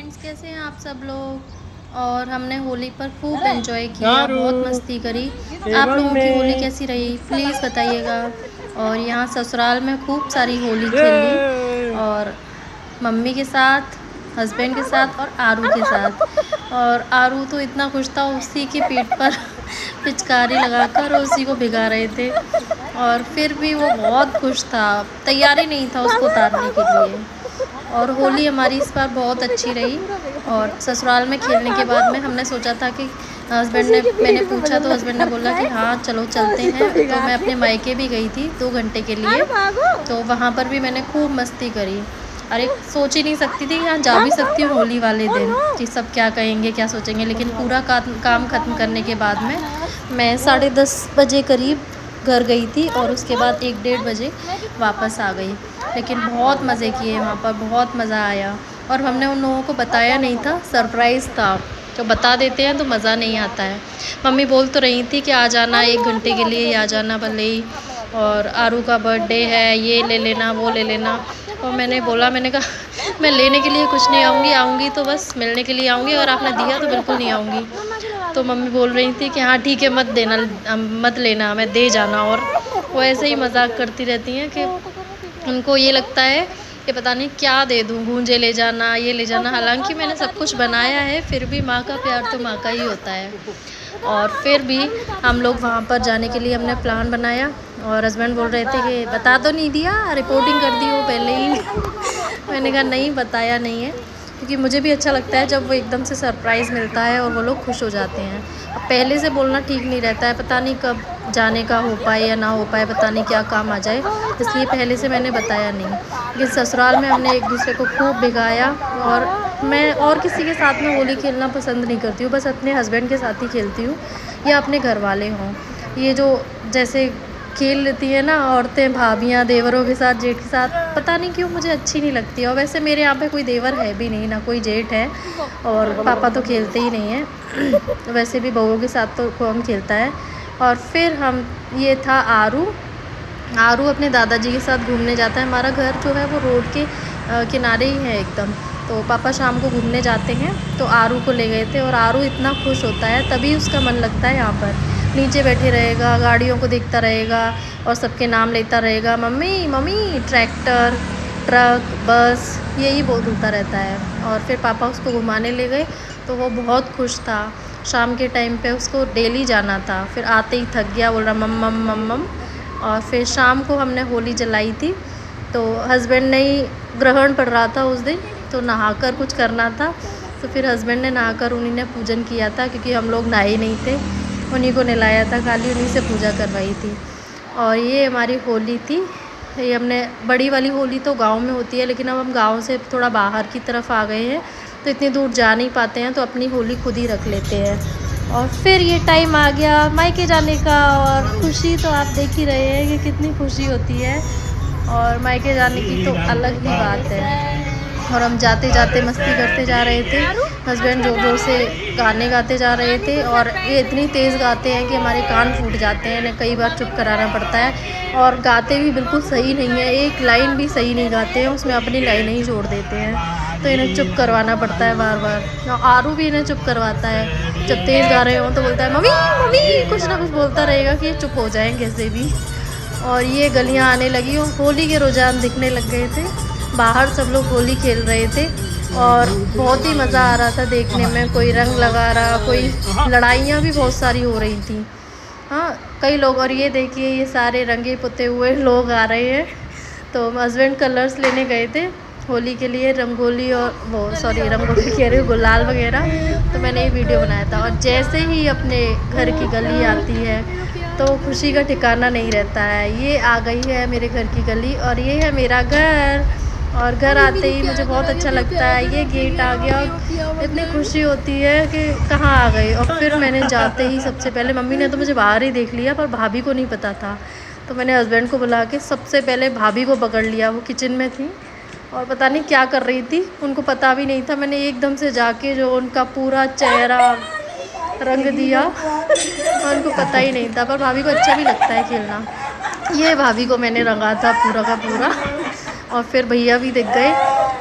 Friends, कैसे हैं आप सब लोग। और हमने होली पर खूब एंजॉय किया, बहुत मस्ती करी। आप लोगों की होली कैसी रही प्लीज़ बताइएगा। और यहाँ ससुराल में खूब सारी होली खेली, और मम्मी के साथ, हस्बैंड के साथ और आरू के साथ। और आरू तो इतना खुश था, उसी के पीठ पर पिचकारी लगाकर उसी को भिगा रहे थे। और फिर भी वो बहुत खुश था, तैयारी नहीं था उसको उतारने के लिए। और होली हमारी इस बार बहुत अच्छी रही। और ससुराल में खेलने के बाद में हमने सोचा था कि मैंने पूछा तो हस्बैंड ने बोला कि हाँ चलो चलते हैं। तो मैं अपने मायके भी गई थी 2 घंटे के लिए, तो वहाँ पर भी मैंने खूब मस्ती करी। अरे सोच ही नहीं सकती थी यहाँ जा भी सकती हूँ होली वाले दिन कि सब क्या कहेंगे क्या सोचेंगे। लेकिन पूरा काम ख़त्म करने के बाद में मैं 10:30 बजे करीब घर गई थी, और उसके बाद 1-1:30 बजे वापस आ गई। लेकिन बहुत मज़े किए वहाँ पर, बहुत मज़ा आया। और हमने उन लोगों को बताया नहीं था, सरप्राइज़ था। तो बता देते हैं तो मज़ा नहीं आता है। मम्मी बोल तो रही थी कि आ जाना 1 घंटे के लिए, आ जाना भले ही, और आरू का बर्थडे है, ये ले लेना वो ले लेना। और मैंने बोला, मैंने कहा मैं लेने के लिए कुछ नहीं आऊँगी, आऊँगी तो बस मिलने के लिए आऊँगी, और आपने दिया तो बिल्कुल नहीं आऊँगी। तो मम्मी बोल रही थी कि हाँ ठीक है, मत देना, मत लेना, मैं दे जाना। और वो ऐसे ही मजाक करती रहती हैं कि उनको ये लगता है कि पता नहीं क्या दे दूँ, गूंजे ले जाना, ये ले जाना। हालांकि मैंने सब कुछ बनाया है, फिर भी माँ का प्यार तो माँ का ही होता है। और फिर भी हम लोग वहाँ पर जाने के लिए हमने प्लान बनाया, और हस्बैंड बोल रहे थे कि बता तो नहीं दिया, रिपोर्टिंग कर दी हो पहले ही। मैंने कहा नहीं, बताया नहीं है, क्योंकि मुझे भी अच्छा लगता है जब वो एकदम से सरप्राइज़ मिलता है और वो लोग खुश हो जाते हैं। अब पहले से बोलना ठीक नहीं रहता है, पता नहीं कब जाने का हो पाए या ना हो पाए, पता नहीं क्या काम आ जाए, इसलिए पहले से मैंने बताया नहीं। लेकिन ससुराल में हमने एक दूसरे को खूब भिगाया। और मैं और किसी के साथ में होली खेलना पसंद नहीं करती हूँ, बस अपने हस्बैंड के साथ ही खेलती हूँ, या अपने घर वाले हों। ये जो जैसे खेल लेती है ना औरतें, भाभियाँ देवरों के साथ, जेठ के साथ, पता नहीं क्यों मुझे अच्छी नहीं लगती। और वैसे मेरे यहाँ पे कोई देवर है भी नहीं, ना कोई जेठ है, और पापा तो खेलते ही नहीं हैं। वैसे भी बहूओं के साथ तो कौन खेलता है। और फिर ये था आरू अपने दादाजी के साथ घूमने जाता है। हमारा घर जो है वो रोड के किनारे ही है एकदम। तो पापा शाम को घूमने जाते हैं, तो आरू को ले गए थे, और आरू इतना खुश होता है, तभी उसका मन लगता है यहाँ पर। नीचे बैठे रहेगा, गाड़ियों को देखता रहेगा, और सबके नाम लेता रहेगा, मम्मी मम्मी, ट्रैक्टर, ट्रक, बस, यही बोलता रहता है। और फिर पापा उसको घुमाने ले गए, तो वो बहुत खुश था। शाम के टाइम पे उसको डेली जाना था, फिर आते ही थक गया, बोल रहा मम मम मम मम। और फिर शाम को हमने होली जलाई थी, तो हस्बैंड ने ही ग्रहण पड़ रहा था उस दिन, तो नहाकर कुछ करना था। तो फिर हस्बैंड ने नहाकर उन्हीं ने पूजन किया था, क्योंकि हम लोग नहाए नहीं थे, उन्हीं को नहलाया था, खाली उन्हीं से पूजा करवाई थी। और ये हमारी होली थी। ये हमने बड़ी वाली होली तो गांव में होती है, लेकिन अब हम गांव से थोड़ा बाहर की तरफ आ गए हैं, तो इतनी दूर जा नहीं पाते हैं, तो अपनी होली खुद ही रख लेते हैं। और फिर ये टाइम आ गया मायके जाने का, और खुशी तो आप देख ही रहे हैं कि कितनी खुशी होती है। और मायके जाने की तो अलग ही बात है। और हम जाते जाते मस्ती करते जा रहे थे, हस्बैंड ज़ोर ज़ोर से गाने गाते जा रहे थे, और ये इतनी तेज़ गाते हैं कि हमारे कान फूट जाते हैं, इन्हें कई बार चुप कराना पड़ता है। और गाते भी बिल्कुल सही नहीं है, एक लाइन भी सही नहीं गाते हैं, उसमें अपनी लाइनें ही जोड़ देते हैं, तो इन्हें चुप करवाना पड़ता है बार बार। और आरू भी इन्हें चुप करवाता है, जब तेज़ गा रहे हो तो बोलता है मम्मी मम्मी, कुछ ना कुछ बोलता रहेगा कि ये चुप हो जाएँ कैसे भी। और ये गलियाँ आने लगी, और होली के रुझान दिखने लग गए थे, बाहर सब लोग होली खेल रहे थे, और बहुत ही मज़ा आ रहा था देखने में। कोई रंग लगा रहा, कोई लड़ाइयाँ भी बहुत सारी हो रही थी, हाँ कई लोग। और ये देखिए, ये सारे रंगे पुते हुए लोग आ रहे हैं। तो हस्बैंड कलर्स लेने गए थे होली के लिए, रंगोली, और वो सॉरी रंगोली कह रही हूँ, गुलाल वगैरह। तो मैंने ये वीडियो बनाया था। और जैसे ही अपने घर की गली आती है, तो खुशी का ठिकाना नहीं रहता है। ये आ गई है मेरे घर की गली, और ये है मेरा घर। और घर आते ही मुझे बहुत अच्छा लगता है, ये गेट आ गया, इतनी खुशी होती है कि कहाँ आ गई। और फिर मैंने जाते ही सबसे पहले, मम्मी ने तो मुझे बाहर ही देख लिया, पर भाभी को नहीं पता था, तो मैंने हस्बैंड को बुला के सबसे पहले भाभी को पकड़ लिया। वो किचन में थी, और पता नहीं क्या कर रही थी, उनको पता भी नहीं था। मैंने एकदम से जाके जो उनका पूरा चेहरा रंग दिया, और उनको पता ही नहीं था, पर भाभी को अच्छा भी लगता है खेलना। ये भाभी को मैंने रंगा था पूरा का पूरा। और फिर भैया भी दिख गए,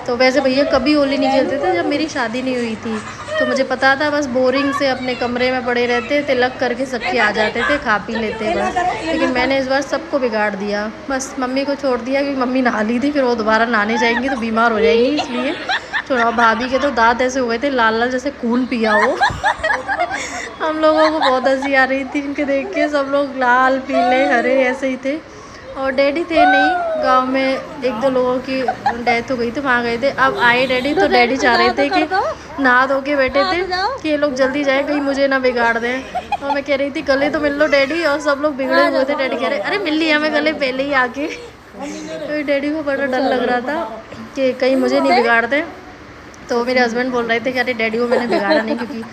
तो वैसे भैया कभी होली नहीं खेलते थे जब मेरी शादी नहीं हुई थी, तो मुझे पता था बस बोरिंग से अपने कमरे में पड़े रहते, तिलक करके सबके आ जाते थे, खा पी लेते बस। लेकिन मैंने इस बार सबको बिगाड़ दिया, बस मम्मी को छोड़ दिया क्योंकि मम्मी नहा ली थी, फिर वो दोबारा नहाने जाएंगी तो बीमार हो जाएंगी, इसलिए छोड़ा। भाभी के तो दांत ऐसे हो गए थे लाल लाल जैसे खून पिया हो। हम लोगों को बहुत हंसी आ रही थी इनके देख के, सब लोग लाल पीले हरे ऐसे ही थे। और डैडी थे नहीं, गांव में 1-2 लोगों की डेथ हो गई थी, वहाँ गए थे। अब आए डैडी तो डैडी चाह रहे थे कि नहा धो के बैठे थे कि ये लोग जल्दी जाए कहीं मुझे ना बिगाड़ दें। और मैं कह रही थी गले तो मिल लो डैडी, और सब लोग बिगड़े हुए थे। डैडी कह रहे अरे मिल लिया मैं गले पहले ही आके। तो डैडी को बड़ा डर लग रहा था कि कहीं मुझे नहीं बिगाड़ दें। तो मेरे हस्बैंड बोल रहे थे कि अरे डैडी को मैंने बिगाड़ा नहीं, क्योंकि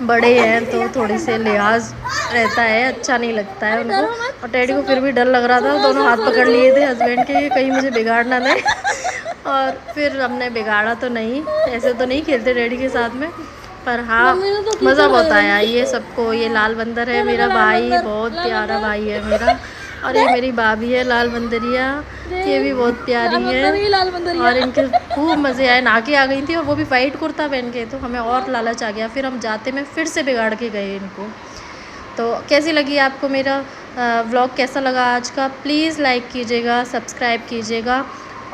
बड़े हैं तो थोड़ी से लिहाज रहता है, अच्छा नहीं लगता है उनको। और डैडी को फिर भी डर लग रहा था, दोनों हाथ पकड़ लिए थे हस्बैंड के, कहीं मुझे बिगाड़ ना दें। और फिर हमने बिगाड़ा तो नहीं, ऐसे तो नहीं खेलते डैडी के साथ में, पर हाँ मज़ा बहुत आया। ये सबको, ये लाल बंदर है मेरा भाई, बहुत प्यारा भाई है मेरा। और ये मेरी भाभी है लाल बंदरिया, ये भी बहुत प्यारी है। और इनके खूब मज़े आए, नहा के आ गई थी और वो भी वाइट कुर्ता पहन के, तो हमें और लालच आ गया, फिर हम जाते में फिर से बिगाड़ के गए इनको। तो कैसी लगी आपको मेरा व्लॉग, कैसा लगा आज का? प्लीज़ लाइक कीजिएगा, सब्सक्राइब कीजिएगा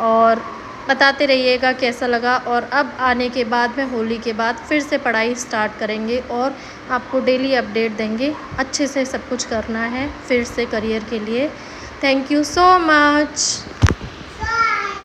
और बताते रहिएगा कैसा लगा। और अब आने के बाद में होली के बाद फिर से पढ़ाई स्टार्ट करेंगे और आपको डेली अपडेट देंगे। अच्छे से सब कुछ करना है फिर से करियर के लिए। Thank you so much.